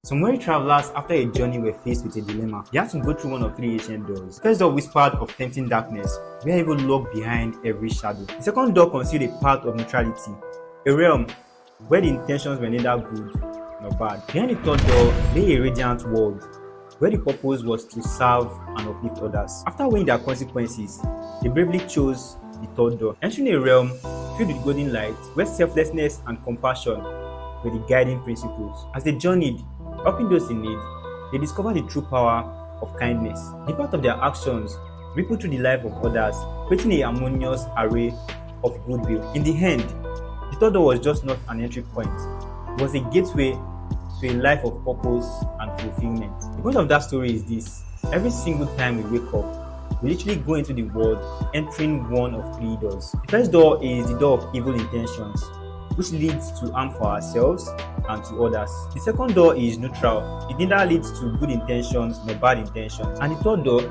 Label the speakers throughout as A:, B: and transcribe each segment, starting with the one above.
A: Some weary travelers, after a journey, were faced with a dilemma. They had to go through one of three ancient doors. The first door whispered of tempting darkness, where evil lurked behind every shadow. The second door concealed a path of neutrality, a realm where the intentions were neither good nor bad. Behind the third door lay a radiant world, where the purpose was to serve and uplift others. After weighing their consequences, they bravely chose the third door, entering a realm filled with golden light, where selflessness and compassion were the guiding principles. As they journeyed, helping those in need, they discovered the true power of kindness. The impact of their actions rippled through the life of others, creating a harmonious array of goodwill. In the end, the third door was just not an entry point. It was a gateway to a life of purpose and fulfillment. The point of that story is this: every single time we wake up, we literally go into the world entering one of three doors. The first door is the door of evil intentions, which leads to harm for ourselves and to others. The second door is neutral. It neither leads to good intentions nor bad intentions. And the third door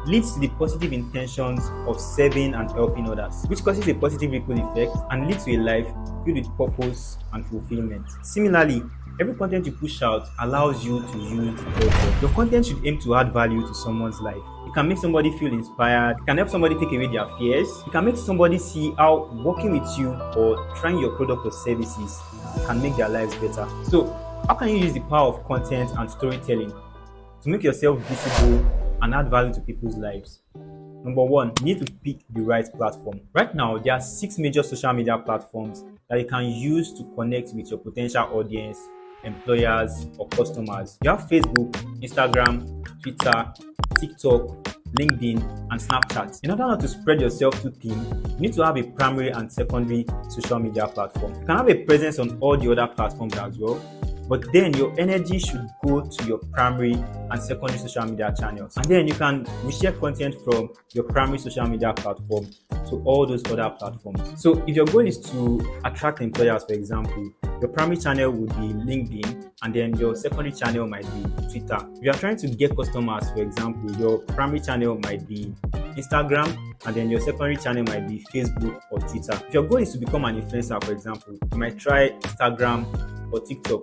A: leads to the positive intentions of serving and helping others, which causes a positive ripple effect and leads to a life filled with purpose and fulfillment. Similarly, every content you push out allows you to use the third door. Your content should aim to add value to someone's life. It can make somebody feel inspired. It can help somebody take away their fears. It can make somebody see how working with you or trying your product or services can make their lives better. So, how can you use the power of content and storytelling to make yourself visible and add value to people's lives? Number one, you need to pick the right platform. Right now, there are 6 major social media platforms that you can use to connect with your potential audience, employers, or customers. You have Facebook, Instagram, Twitter, TikTok, LinkedIn, and Snapchat. In order not to spread yourself too thin, you need to have a primary and secondary social media platform. You can have a presence on all the other platforms as well, but then your energy should go to your primary and secondary social media channels. And then you can reshare content from your primary social media platform to all those other platforms. So if your goal is to attract employers, for example, your primary channel would be LinkedIn, and then your secondary channel might be Twitter. If you are trying to get customers, for example, your primary channel might be Instagram, and then your secondary channel might be Facebook or Twitter. If your goal is to become an influencer, for example, you might try Instagram or TikTok,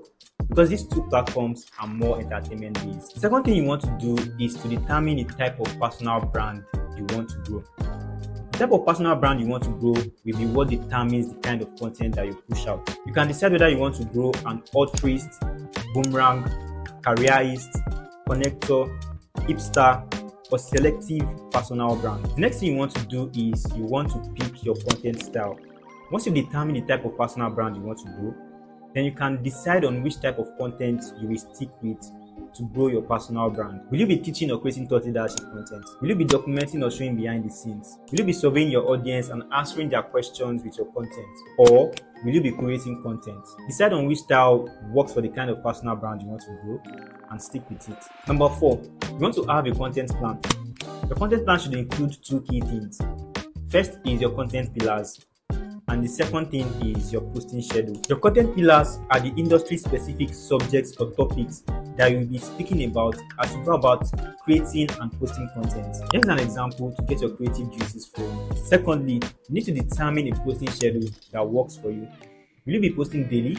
A: because these two platforms are more entertainment based. The second thing you want to do is to determine the type of personal brand you want to grow. The type of personal brand you want to grow will be what determines the kind of content that you push out. You can decide whether you want to grow an altruist, boomerang, careerist, connector, hipster, or selective personal brand. The next thing you want to do is you want to pick your content style. Once you determine the type of personal brand you want to grow, then you can decide on which type of content you will stick with to grow your personal brand. Will you be teaching or creating thought leadership content? Will you be documenting or showing behind the scenes? Will you be surveying your audience and answering their questions with your content? Or will you be creating content? Decide on which style works for the kind of personal brand you want to grow and stick with it. Number 4, you want to have a content plan. Your content plan should include 2 key things. First is your content pillars, and the second thing is your posting schedule. Your content pillars are the industry-specific subjects or topics that you will be speaking about as you go about creating and posting content. Here's an example to get your creative juices flowing. Secondly, you need to determine a posting schedule that works for you. Will you be posting daily?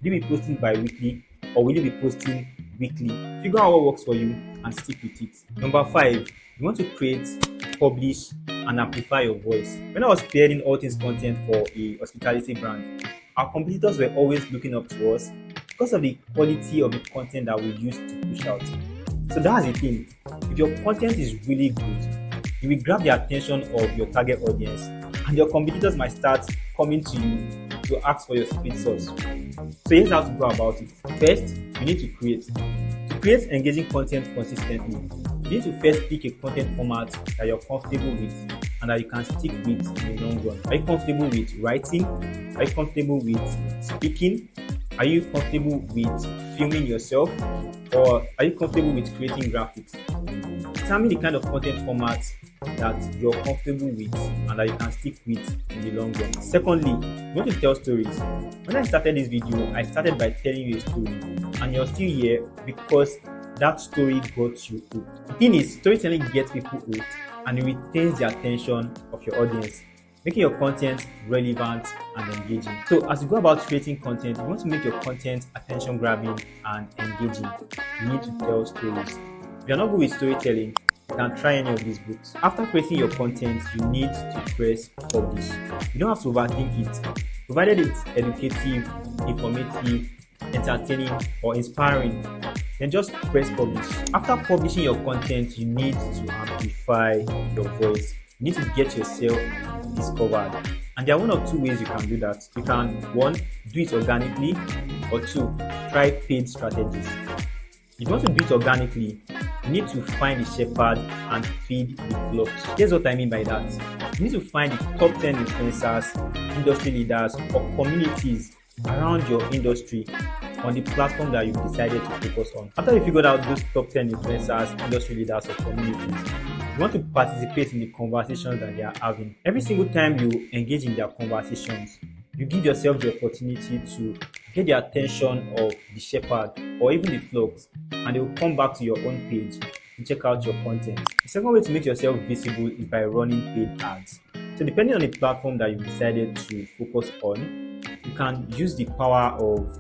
A: Will you be posting bi-weekly? Or will you be posting weekly? Figure out what works for you and stick with it. Number 5, you want to create, publish, and amplify your voice. When I was creating all things content for a hospitality brand, our competitors were always looking up to us because of the quality of the content that we used to push out. So that's the thing. If your content is really good, you will grab the attention of your target audience, and your competitors might start coming to you to ask for your secret sauce. So here's how to go about it. First, you need to create. To create engaging content consistently, you need to first pick a content format that you're comfortable with and that you can stick with in the long run. Are you comfortable with writing? Are you comfortable with speaking? Are you comfortable with filming yourself? Or are you comfortable with creating graphics? Determine the kind of content format that you're comfortable with and that you can stick with in the long run. Secondly, you want to tell stories. When I started this video, I started by telling you a story, and you're still here because that story got you hooked. The thing is, storytelling gets people hooked and it retains the attention of your audience. Making your content relevant and engaging. So as you go about creating content, you want to make your content attention grabbing and engaging. You need to tell stories. If you're not good with storytelling, you can try any of these books. After creating your content, you need to press publish. You don't have to overthink it. Provided it's educative, informative, entertaining, or inspiring, then just press publish. After publishing your content, you need to amplify your voice. You need to get yourself discovered. And there are one of two ways you can do that. You can, one, do it organically, or two, try paid strategies. If you want to do it organically, you need to find the shepherd and feed the flocks. Here's what I mean by that. You need to find the top 10 influencers, industry leaders, or communities around your industry on the platform that you've decided to focus on. After you figured out those top 10 influencers, industry leaders, or communities, you want to participate in the conversations that they are having. Every single time you engage in their conversations, you give yourself the opportunity to get the attention of the shepherd or even the flocks, and they will come back to your own page to check out your content. The second way to make yourself visible is by running paid ads. So depending on the platform that you've decided to focus on, you can use the power of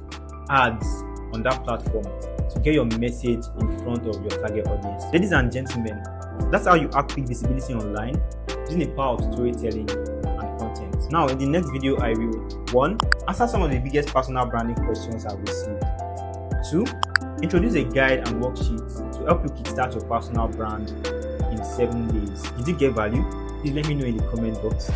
A: ads on that platform to get your message in front of your target audience. Ladies and gentlemen, that's how you activate visibility online using the power of storytelling and content. Now, in the next video, I will 1. Answer some of the biggest personal branding questions I've received. 2. Introduce a guide and worksheet to help you kickstart your personal brand in 7 days. Did you get value? Please let me know in the comment box.